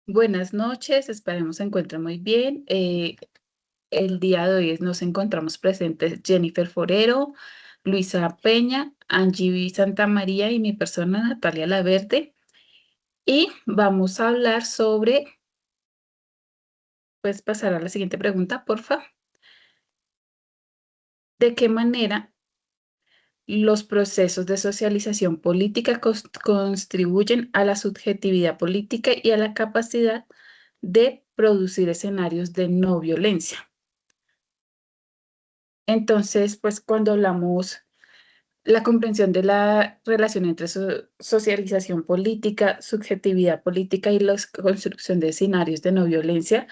Buenas noches, esperemos se encuentren muy bien. El día de hoy nos encontramos presentes Jennifer Forero, Luisa Peña, Angie Santamaría y mi persona Natalia Laverde. Y vamos a hablar sobre, pues pasar a la siguiente pregunta, porfa. ¿De qué manera los procesos de socialización política contribuyen a la subjetividad política y a la capacidad de producir escenarios de no violencia? Entonces, pues cuando hablamos la comprensión de la relación entre socialización política, subjetividad política y la construcción de escenarios de no violencia,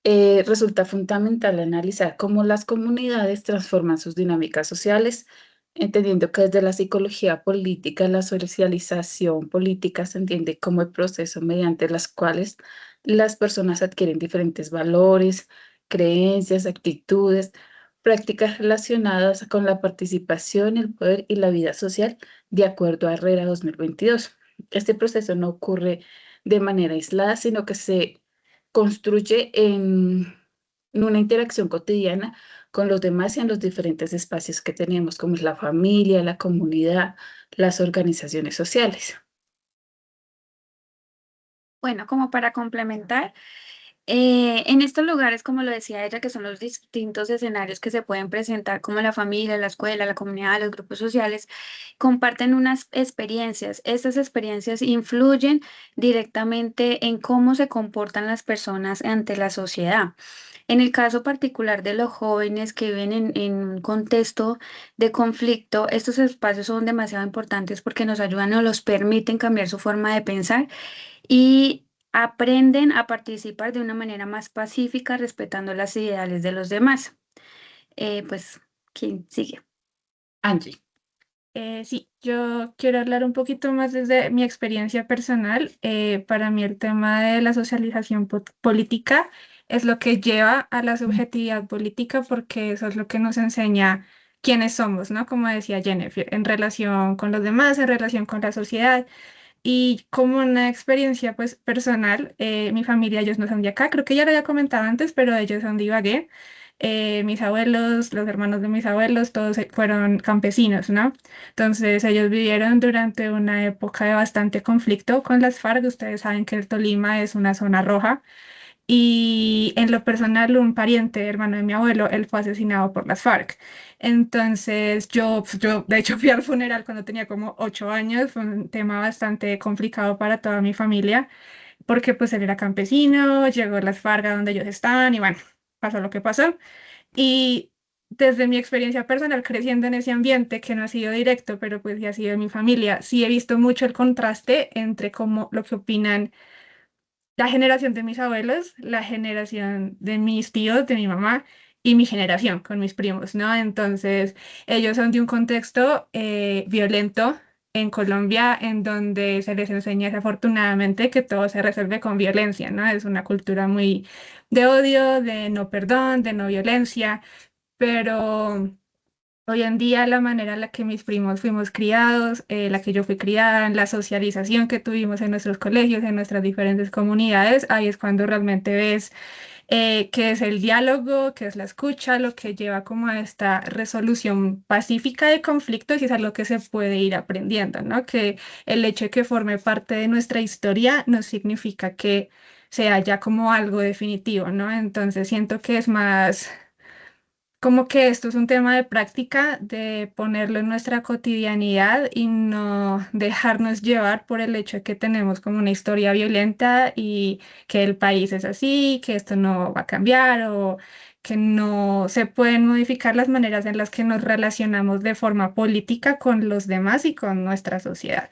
resulta fundamental analizar cómo las comunidades transforman sus dinámicas sociales, entendiendo que desde la psicología política, la socialización política se entiende como el proceso mediante las cuales las personas adquieren diferentes valores, creencias, actitudes, prácticas relacionadas con la participación, el poder y la vida social, de acuerdo a Herrera 2022. Este proceso no ocurre de manera aislada, sino que se construye en una interacción cotidiana con los demás y en los diferentes espacios que tenemos, como es la familia, la comunidad, las organizaciones sociales. Bueno, como para complementar, en estos lugares, como lo decía ella, que son los distintos escenarios que se pueden presentar, como la familia, la escuela, la comunidad, los grupos sociales, comparten unas experiencias. Estas experiencias influyen directamente en cómo se comportan las personas ante la sociedad. En el caso particular de los jóvenes que viven en un contexto de conflicto, estos espacios son demasiado importantes porque nos ayudan o los permiten cambiar su forma de pensar y aprenden a participar de una manera más pacífica, respetando las ideales de los demás. Pues, ¿quién sigue? Angie. Sí, yo quiero hablar un poquito más desde mi experiencia personal. Para mí el tema de la socialización política es lo que lleva a la subjetividad política porque eso es lo que nos enseña quiénes somos, ¿no? Como decía Jennifer, en relación con los demás, en relación con la sociedad. Y como una experiencia pues personal, mi familia, ellos no son de acá, creo que ya lo había comentado antes, pero ellos son de Ibagué. Mis abuelos, los hermanos de mis abuelos, todos fueron campesinos, ¿no? Entonces ellos vivieron durante una época de bastante conflicto con las FARC. Ustedes saben que el Tolima es una zona roja. Y en lo personal, un pariente, hermano de mi abuelo, él fue asesinado por las FARC. Entonces, yo de hecho fui al funeral cuando tenía como 8 años. Fue un tema bastante complicado para toda mi familia, porque pues él era campesino, llegó las FARC a donde ellos estaban y bueno, pasó lo que pasó. Y desde mi experiencia personal creciendo en ese ambiente, que no ha sido directo, pero pues ya ha sido de mi familia, sí he visto mucho el contraste entre cómo lo que opinan la generación de mis abuelos, la generación de mis tíos, de mi mamá y mi generación con mis primos, ¿no? Entonces, ellos son de un contexto violento en Colombia, en donde se les enseña desafortunadamente que todo se resuelve con violencia, ¿no? Es una cultura muy de odio, de no perdón, de no violencia, pero hoy en día la manera en la que mis primos fuimos criados, la que yo fui criada, en la socialización que tuvimos en nuestros colegios, en nuestras diferentes comunidades, ahí es cuando realmente ves qué es el diálogo, qué es la escucha, lo que lleva como a esta resolución pacífica de conflictos y es algo que se puede ir aprendiendo, ¿no? Que el hecho de que forme parte de nuestra historia no significa que sea ya como algo definitivo, ¿no? Entonces siento que es más como que esto es un tema de práctica, de ponerlo en nuestra cotidianidad y no dejarnos llevar por el hecho de que tenemos como una historia violenta y que el país es así, que esto no va a cambiar o que no se pueden modificar las maneras en las que nos relacionamos de forma política con los demás y con nuestra sociedad.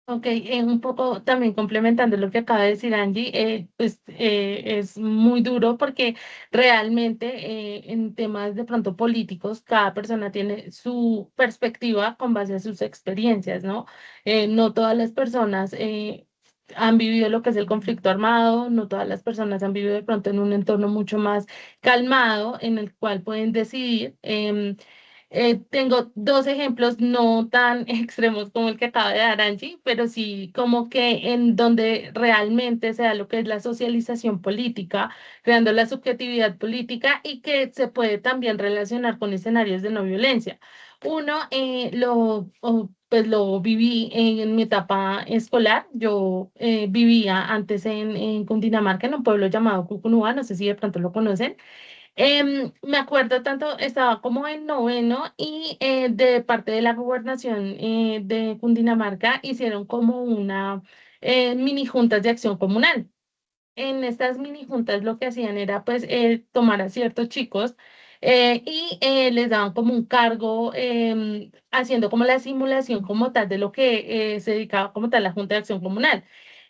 Ok, un poco también complementando lo que acaba de decir Angie, es muy duro porque realmente en temas de pronto políticos, cada persona tiene su perspectiva con base a sus experiencias, ¿no? No todas las personas han vivido lo que es el conflicto armado, no todas las personas han vivido de pronto en un entorno mucho más calmado en el cual pueden decidir. Tengo dos ejemplos no tan extremos como el que acaba de dar Angie, pero sí como que en donde realmente se da lo que es la socialización política, creando la subjetividad política y que se puede también relacionar con escenarios de no violencia. Uno, pues lo viví en mi etapa escolar. Yo vivía antes en Cundinamarca, en un pueblo llamado Cucunúa, no sé si de pronto lo conocen. Me acuerdo tanto, estaba como en noveno y de parte de la gobernación de Cundinamarca hicieron como una mini juntas de acción comunal. En estas mini juntas lo que hacían era pues tomar a ciertos chicos y les daban como un cargo haciendo como la simulación como tal de lo que se dedicaba como tal la Junta de Acción Comunal.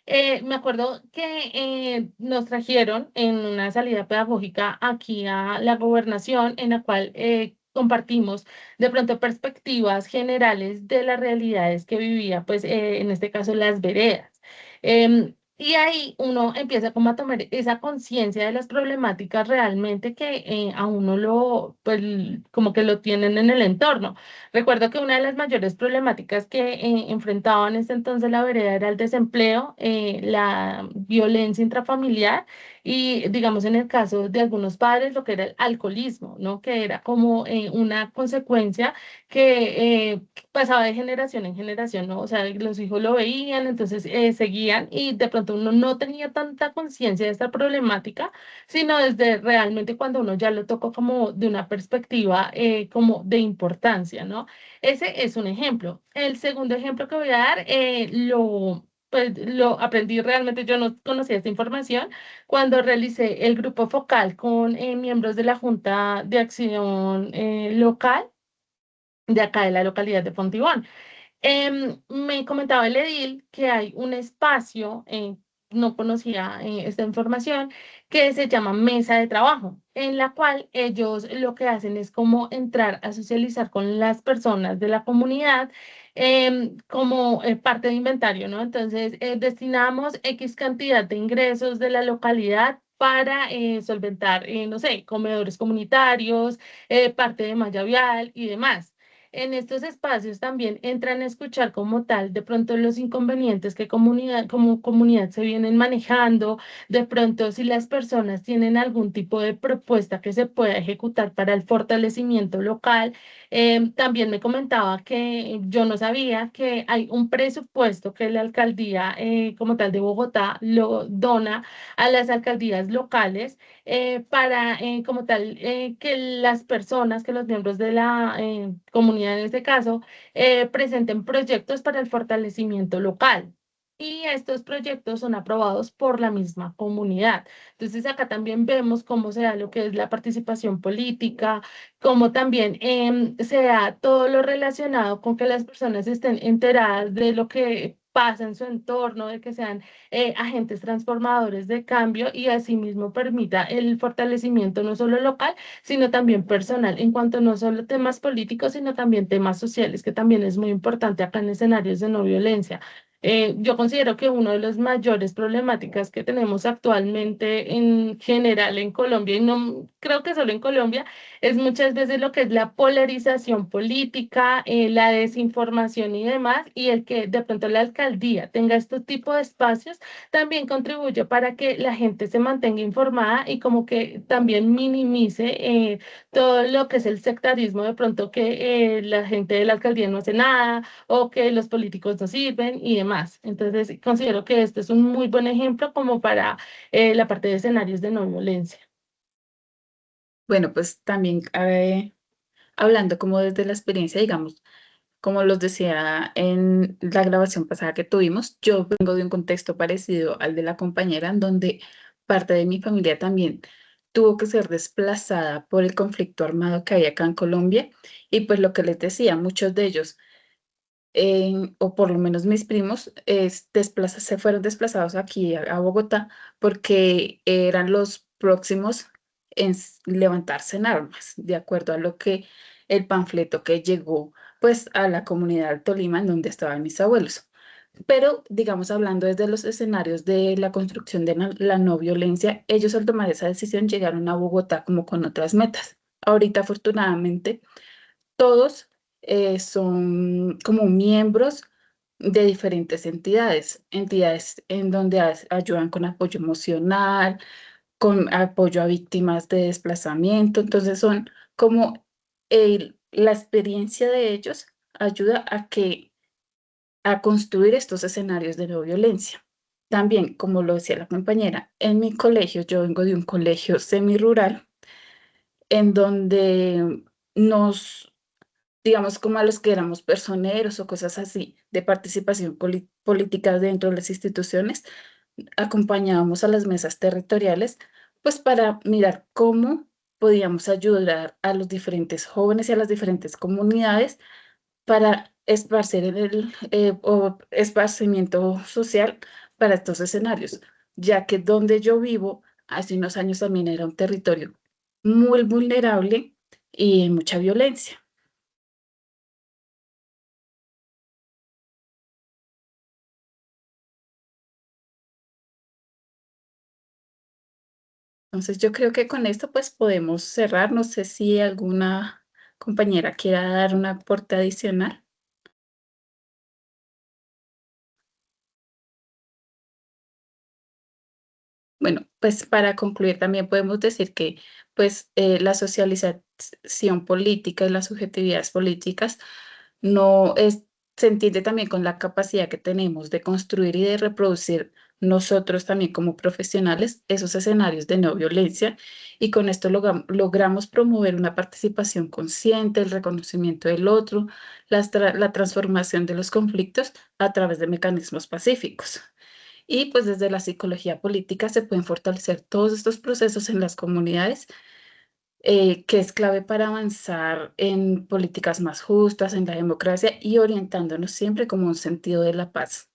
Me acuerdo que nos trajeron en una salida pedagógica aquí a la gobernación en la cual compartimos de pronto perspectivas generales de las realidades que vivía pues en este caso las veredas. Y ahí uno empieza como a tomar esa conciencia de las problemáticas realmente que a uno lo, pues como que lo tienen en el entorno. Recuerdo que una de las mayores problemáticas que enfrentaban en ese entonces la vereda era el desempleo, la violencia intrafamiliar y digamos en el caso de algunos padres lo que era el alcoholismo, ¿no? Que era como una consecuencia que pasaba de generación en generación, ¿no? O sea, los hijos lo veían, entonces seguían y de pronto uno no tenía tanta conciencia de esta problemática, sino desde realmente cuando uno ya lo tocó como de una perspectiva como de importancia, ¿no? Ese es un ejemplo. El segundo ejemplo que voy a dar, pues lo aprendí realmente, yo no conocía esta información cuando realicé el grupo focal con miembros de la Junta de Acción Local de acá de la localidad de Fontibón. Me comentaba el edil que hay un espacio, no conocía esta información, que se llama mesa de trabajo, en la cual ellos lo que hacen es como entrar a socializar con las personas de la comunidad como parte de inventario, ¿no? Entonces, destinamos X cantidad de ingresos de la localidad para solventar, no sé, comedores comunitarios, parte de malla vial y demás. En estos espacios también entran a escuchar como tal de pronto los inconvenientes que como comunidad se vienen manejando, de pronto si las personas tienen algún tipo de propuesta que se pueda ejecutar para el fortalecimiento local. También me comentaba que yo no sabía que hay un presupuesto que la alcaldía como tal de Bogotá lo dona a las alcaldías locales para como tal que las personas, que los miembros de la comunidad en este caso, presenten proyectos para el fortalecimiento local. Y estos proyectos son aprobados por la misma comunidad. Entonces acá también vemos cómo se da lo que es la participación política, cómo también se da todo lo relacionado con que las personas estén enteradas de lo que pasa en su entorno, de que sean agentes transformadores de cambio y asimismo permita el fortalecimiento no solo local, sino también personal, en cuanto no solo temas políticos, sino también temas sociales, que también es muy importante acá en escenarios de no violencia. Yo considero que una de las mayores problemáticas que tenemos actualmente en general en Colombia, y no creo que solo en Colombia, es muchas veces lo que es la polarización política, la desinformación y demás, y el que de pronto la alcaldía tenga este tipo de espacios también contribuye para que la gente se mantenga informada y como que también minimice todo lo que es el sectarismo, de pronto que la gente de la alcaldía no hace nada o que los políticos no sirven y demás. Entonces, considero que este es un muy buen ejemplo como para la parte de escenarios de no violencia. Bueno, pues también hablando como desde la experiencia, digamos, como los decía en la grabación pasada que tuvimos, yo vengo de un contexto parecido al de la compañera, en donde parte de mi familia también tuvo que ser desplazada por el conflicto armado que hay acá en Colombia. Y pues lo que les decía, muchos de ellos, o por lo menos mis primos, se fueron desplazados aquí a Bogotá porque eran los próximos en levantarse en armas, de acuerdo a lo que el panfleto que llegó pues a la comunidad del Tolima en donde estaban mis abuelos. Pero, digamos, hablando desde los escenarios de la construcción de la no violencia, ellos al tomar esa decisión llegaron a Bogotá como con otras metas. Ahorita, afortunadamente, todos son como miembros de diferentes entidades en donde ayudan con apoyo emocional, con apoyo a víctimas de desplazamiento. Entonces son como la experiencia de ellos ayuda a construir estos escenarios de no violencia. También, como lo decía la compañera, en mi colegio, yo vengo de un colegio semirural, en donde nos, digamos, como a los que éramos personeros o cosas así, de participación política dentro de las instituciones, acompañábamos a las mesas territoriales, pues para mirar cómo podíamos ayudar a los diferentes jóvenes y a las diferentes comunidades para esparcir esparcimiento social para estos escenarios, ya que donde yo vivo hace unos años también era un territorio muy vulnerable y mucha violencia. Entonces yo creo que con esto pues podemos cerrar. No sé si alguna compañera quiera dar un aporte adicional. Bueno, pues para concluir también podemos decir que pues la socialización política y las subjetividades políticas no es, se entiende también con la capacidad que tenemos de construir y de reproducir nosotros también como profesionales esos escenarios de no violencia, y con esto logramos promover una participación consciente, el reconocimiento del otro, la transformación de los conflictos a través de mecanismos pacíficos. Y pues desde la psicología política se pueden fortalecer todos estos procesos en las comunidades, que es clave para avanzar en políticas más justas, en la democracia y orientándonos siempre como un sentido de la paz.